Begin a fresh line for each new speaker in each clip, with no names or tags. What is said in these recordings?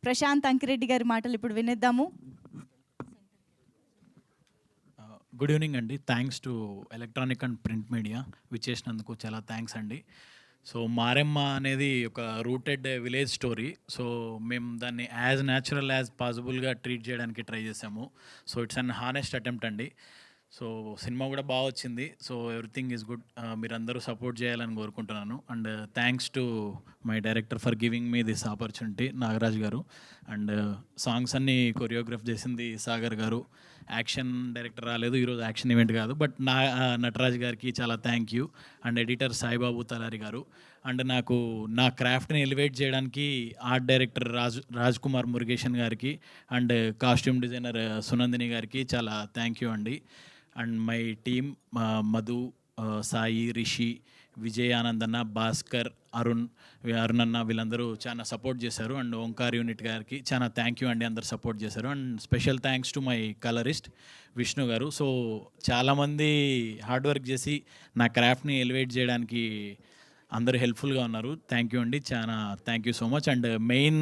ప్రశాంత్ అంకిరెడ్డి గారి మాటలు ఇప్పుడు వినేద్దాము.
గుడ్ ఈవినింగ్ అండి. Thanks to electronic and print media విచ్చేసినందుకు చాలా థ్యాంక్స్ అండి. సో మారెమ్మ అనేది ఒక రూటెడ్ విలేజ్ స్టోరీ. సో మేము దాన్ని యాజ్ న్యాచురల్ యాజ్ పాసిబుల్గా ట్రీట్ చేయడానికి ట్రై చేసాము. So it's an honest attempt అండి. సో సినిమా కూడా బాగా వచ్చింది. So everything is good. మీరందరూ సపోర్ట్ చేయాలని కోరుకుంటున్నాను. And thanks to my director for giving me this opportunity, Nagaraj garu. And songs అన్నీ కొరియోగ్రాఫ్ చేసింది సాగర్ గారు. యాక్షన్ డైరెక్టర్ రాలేదు ఈరోజు, యాక్షన్ ఈవెంట్ కాదు. బట్ నటరాజ్ గారికి చాలా thank you. And editor Saibabu Talari garu. And నాకు నా క్రాఫ్ట్ని ఎలివేట్ చేయడానికి ఆర్ట్ డైరెక్టర్ రాజ్ కుమార్ మురుగేషన్ గారికి అండ్ కాస్ట్యూమ్ డిజైనర్ సునందిని గారికి చాలా థ్యాంక్ యూ అండి. And my team Madhu, Sai, Rishi, Vijay, ఆనందన్న, భాస్కర్, అరుణ్ అన్న వీళ్ళందరూ చాలా సపోర్ట్ చేశారు. అండ్ ఓంకార్ యూనిట్ గారికి చాలా థ్యాంక్ యూ అండి, అందరు సపోర్ట్ చేశారు. And special thanks to my colourist Vishnu గారు. సో చాలామంది హార్డ్ వర్క్ చేసి నా క్రాఫ్ట్ని ఎలివేట్ చేయడానికి అందరూ హెల్ప్ఫుల్గా ఉన్నారు. థ్యాంక్ యూ అండి, చాలా thank you so much. And main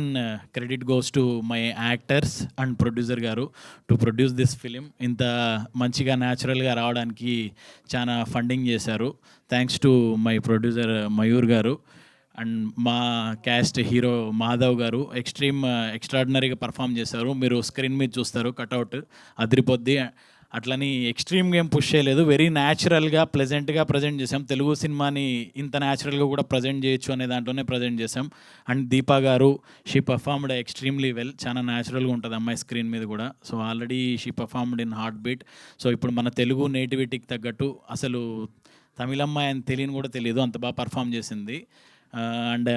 credit goes to my actors and producer గారు టు ప్రొడ్యూస్ దిస్ ఫిలిం. ఇంత మంచిగా న్యాచురల్గా రావడానికి చాలా ఫండింగ్ చేశారు. Thanks to my producer Mayur గారు. అండ్ మా క్యాస్ట్ హీరో మాధవ్ గారు ఎక్స్ట్రాడినరీగా పర్ఫామ్ చేశారు. మీరు స్క్రీన్ మీద చూస్తారు, కటౌట్ అదిరిపోద్ది. అట్లని ఎక్స్ట్రీమ్ గేమ్ పుష్ చేయలేదు, వెరీ న్యాచురల్గా ప్లెజెంట్గా ప్రజెంట్ చేసాం. తెలుగు సినిమాని ఇంత న్యాచురల్గా కూడా ప్రజెంట్ చేయొచ్చు అనే దాంట్లోనే ప్రజెంట్ చేసాం. అండ్ దీపా గారు, షీ పర్ఫార్మ్డ్ ఎక్స్ట్రీమ్లీ వెల్. చాలా న్యాచురల్గా ఉంటుంది అమ్మాయి స్క్రీన్ మీద కూడా. So already she performed in heart beat. So ఇప్పుడు మన తెలుగు నేటివిటీకి తగ్గట్టు, అసలు తమిళ అమ్మాయి అని తెలియని కూడా తెలియదు, అంత బాగా పర్ఫామ్ చేసింది. అండ్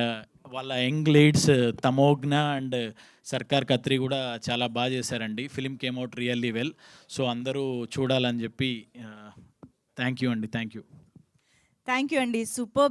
వాళ్ళ యంగ్ లీడ్స్ తమోగ్న అండ్ సర్కార్ ఖత్రి కూడా చాలా బాగా చేశారండి. Film came out really well. So అందరూ చూడాలని చెప్పి థ్యాంక్ యూ అండి. థ్యాంక్ యూ
అండి. సూపర్.